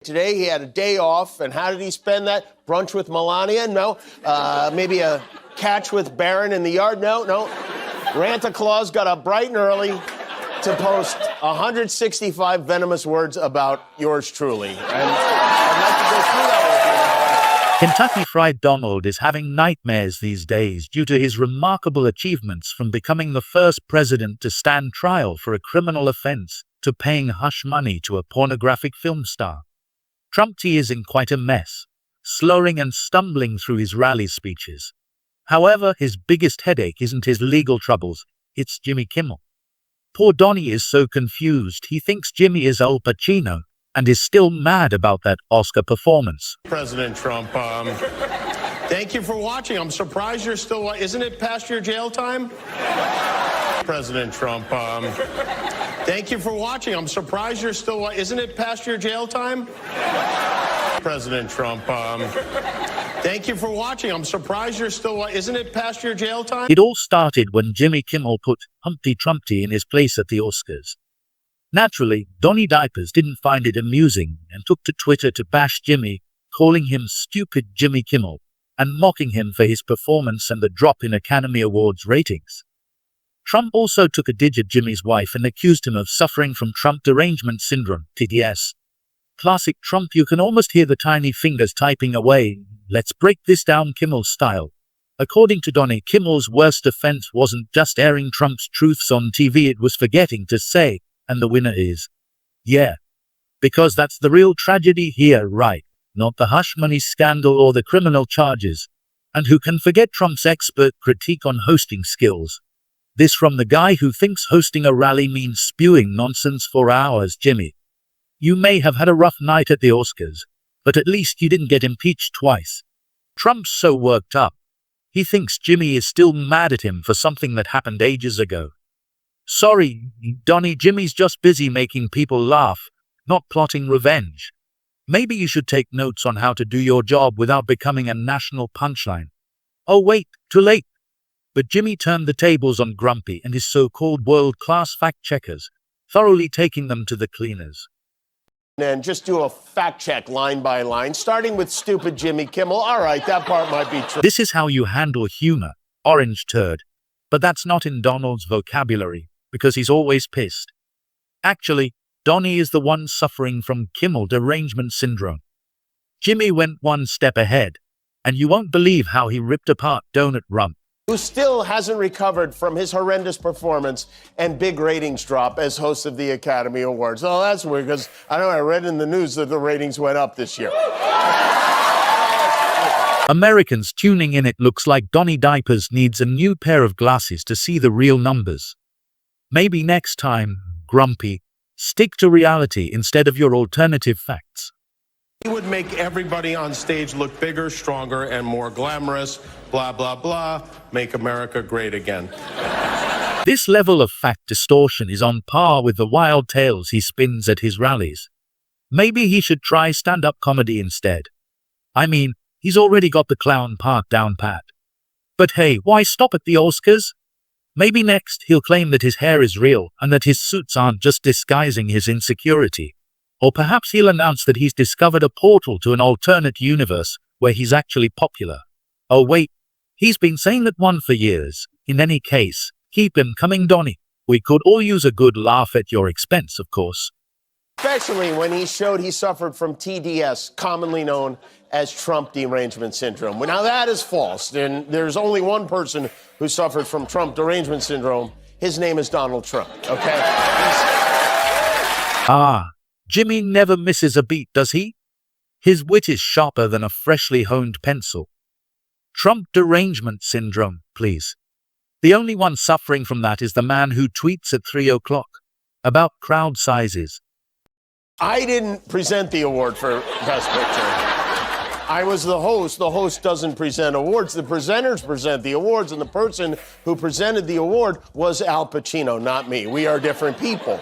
Today he had a day off, and how did he spend that? Brunch with Melania? No. Maybe a catch with Barron in the yard? No. Santa Claus got up bright and early to post 165 venomous words about yours truly. And I'd like to go through that with you now. Kentucky Fried Donald is having nightmares these days due to his remarkable achievements, from becoming the first president to stand trial for a criminal offense to paying hush money to a pornographic film star. Trump is in quite a mess, slurring and stumbling through his rally speeches. However, his biggest headache isn't his legal troubles, it's Jimmy Kimmel. Poor Donnie is so confused, he thinks Jimmy is Al Pacino and is still mad about that Oscar performance. President Trump, thank you for watching. I'm surprised you're still... Isn't it past your jail time? President Trump, thank you for watching. I'm surprised you're still... Isn't it past your jail time? President Trump, thank you for watching. I'm surprised you're still... Isn't it past your jail time? It all started when Jimmy Kimmel put Humpty Trumpty in his place at the Oscars. Naturally, Donnie Diapers didn't find it amusing and took to Twitter to bash Jimmy, calling him stupid Jimmy Kimmel and mocking him for his performance and the drop in Academy Awards ratings. Trump also took a dig at Jimmy's wife and accused him of suffering from Trump derangement syndrome, TDS. Classic Trump, you can almost hear the tiny fingers typing away. Let's break this down Kimmel style. According to Donnie, Kimmel's worst offense wasn't just airing Trump's truths on TV, it was forgetting to say, and the winner is, yeah. Because that's the real tragedy here, right? Not the hush money scandal or the criminal charges. And who can forget Trump's expert critique on hosting skills? This from the guy who thinks hosting a rally means spewing nonsense for hours. Jimmy, you may have had a rough night at the Oscars, but at least you didn't get impeached twice. Trump's so worked up, he thinks Jimmy is still mad at him for something that happened ages ago. Sorry, Donnie, Jimmy's just busy making people laugh, not plotting revenge. Maybe you should take notes on how to do your job without becoming a national punchline. Oh wait, too late. But Jimmy turned the tables on Grumpy and his so-called world-class fact-checkers, thoroughly taking them to the cleaners. And just do a fact check line by line, starting with stupid Jimmy Kimmel. All right, that part might be true. This is how you handle humor, orange turd. But that's not in Donald's vocabulary, because he's always pissed. Actually, Donnie is the one suffering from Kimmel derangement syndrome. Jimmy went one step ahead, and you won't believe how he ripped apart Donut Rump, who still hasn't recovered from his horrendous performance and big ratings drop as host of the Academy Awards. Oh, that's weird, because I read in the news that the ratings went up this year. Americans tuning in, it looks like Donnie Diapers needs a new pair of glasses to see the real numbers. Maybe next time, Grumpy, stick to reality instead of your alternative facts. He would make everybody on stage look bigger, stronger, and more glamorous, blah, blah, blah, make America great again. This level of fact distortion is on par with the wild tales he spins at his rallies. Maybe he should try stand-up comedy instead. I mean, he's already got the clown part down pat. But hey, why stop at the Oscars? Maybe next he'll claim that his hair is real and that his suits aren't just disguising his insecurity. Or perhaps he'll announce that he's discovered a portal to an alternate universe where he's actually popular. Oh wait, he's been saying that one for years. In any case, keep him coming, Donnie. We could all use a good laugh at your expense, of course. Especially when he showed he suffered from TDS, commonly known as Trump derangement syndrome. Well, now that is false. And there's only one person who suffered from Trump derangement syndrome. His name is Donald Trump, okay? Jimmy never misses a beat, does he? His wit is sharper than a freshly honed pencil. Trump derangement syndrome, please. The only one suffering from that is the man who tweets at 3 o'clock about crowd sizes. I didn't present the award for Best Picture. I was the host. The host doesn't present awards. The presenters present the awards, and the person who presented the award was Al Pacino, not me. We are different people.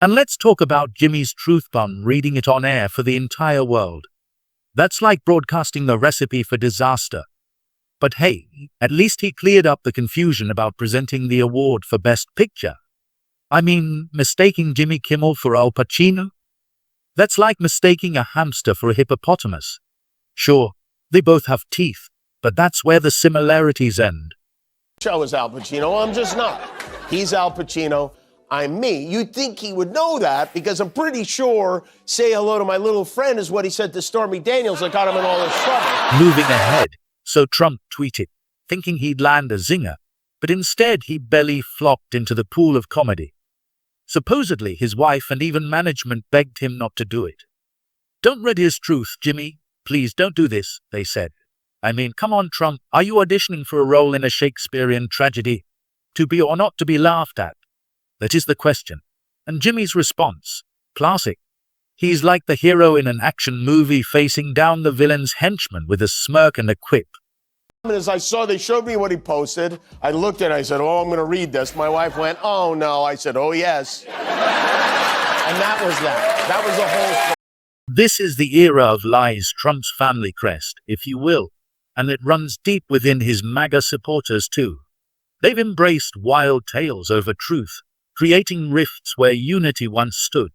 And let's talk about Jimmy's truth bomb, reading it on air for the entire world. That's like broadcasting the recipe for disaster. But hey, at least he cleared up the confusion about presenting the award for Best Picture. I mean, mistaking Jimmy Kimmel for Al Pacino? That's like mistaking a hamster for a hippopotamus. Sure, they both have teeth, but that's where the similarities end. Show is Al Pacino. I'm just not. He's Al Pacino. I'm me. You'd think he would know that because I'm pretty sure say hello to my little friend is what he said to Stormy Daniels that got him in all this trouble. Moving ahead, so Trump tweeted, thinking he'd land a zinger, but instead he belly flopped into the pool of comedy. Supposedly his wife and even management begged him not to do it. Don't read his truth, Jimmy. Please don't do this, they said. I mean, come on, Trump, are you auditioning for a role in a Shakespearean tragedy? To be or not to be laughed at? That is the question. And Jimmy's response, classic. He's like the hero in an action movie facing down the villain's henchman with a smirk and a quip. As I saw, they showed me what he posted. I looked at it, I said, oh, I'm going to read this. My wife went, oh, no. I said, oh, yes. And that was that. That was the whole thing. This is the era of lies, Trump's family crest, if you will, and it runs deep within his MAGA supporters too. They've embraced wild tales over truth, creating rifts where unity once stood.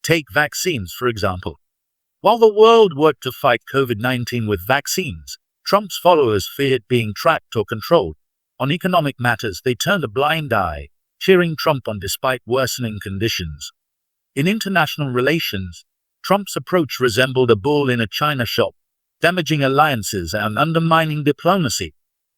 Take vaccines, for example. While the world worked to fight COVID-19 with vaccines, Trump's followers feared being tracked or controlled. On economic matters, they turned a blind eye, cheering Trump on despite worsening conditions. In international relations, Trump's approach resembled a bull in a china shop, damaging alliances and undermining diplomacy.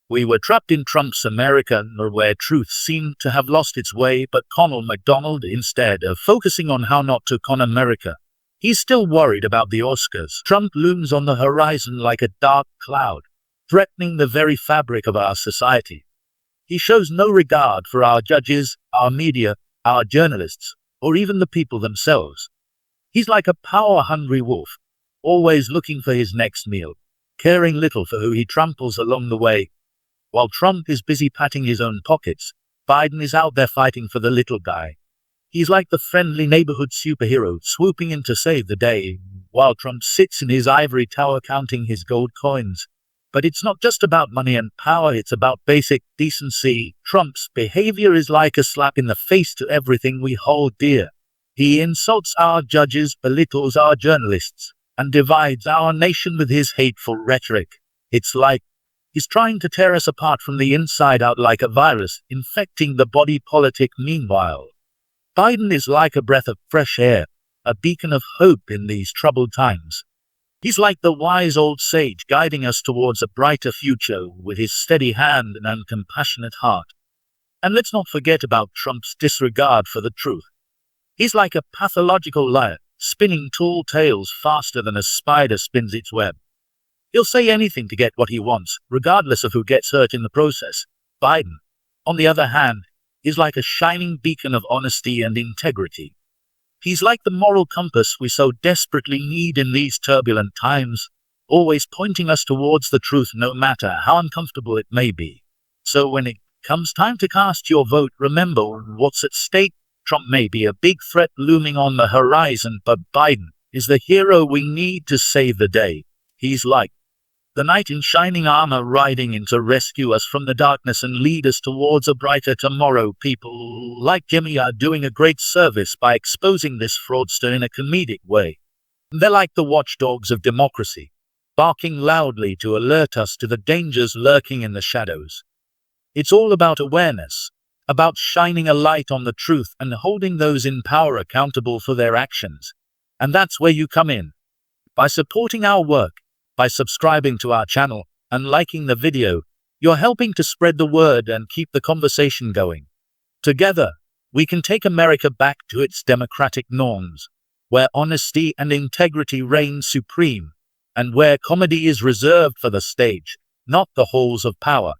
We were trapped in Trump's America, where truth seemed to have lost its way, but Connell McDonald, instead of focusing on how not to con America, he's still worried about the Oscars. Trump looms on the horizon like a dark cloud, threatening the very fabric of our society. He shows no regard for our judges, our media, our journalists, or even the people themselves. He's like a power-hungry wolf, always looking for his next meal, caring little for who he tramples along the way. While Trump is busy patting his own pockets, Biden is out there fighting for the little guy. He's like the friendly neighborhood superhero swooping in to save the day, while Trump sits in his ivory tower counting his gold coins. But it's not just about money and power, it's about basic decency. Trump's behavior is like a slap in the face to everything we hold dear. He insults our judges, belittles our journalists, and divides our nation with his hateful rhetoric. It's like he's trying to tear us apart from the inside out like a virus, infecting the body politic meanwhile. Biden is like a breath of fresh air, a beacon of hope in these troubled times. He's like the wise old sage guiding us towards a brighter future with his steady hand and compassionate heart. And let's not forget about Trump's disregard for the truth. He's like a pathological liar, spinning tall tales faster than a spider spins its web. He'll say anything to get what he wants, regardless of who gets hurt in the process. Biden, on the other hand, is like a shining beacon of honesty and integrity. He's like the moral compass we so desperately need in these turbulent times, always pointing us towards the truth no matter how uncomfortable it may be. So when it comes time to cast your vote, remember what's at stake. Trump may be a big threat looming on the horizon, but Biden is the hero we need to save the day. He's like the knight in shining armor riding in to rescue us from the darkness and lead us towards a brighter tomorrow. People like Jimmy are doing a great service by exposing this fraudster in a comedic way. They're like the watchdogs of democracy, barking loudly to alert us to the dangers lurking in the shadows. It's all about awareness, about shining a light on the truth and holding those in power accountable for their actions. And that's where you come in. By supporting our work, by subscribing to our channel, and liking the video, you're helping to spread the word and keep the conversation going. Together, we can take America back to its democratic norms, where honesty and integrity reign supreme, and where comedy is reserved for the stage, not the halls of power.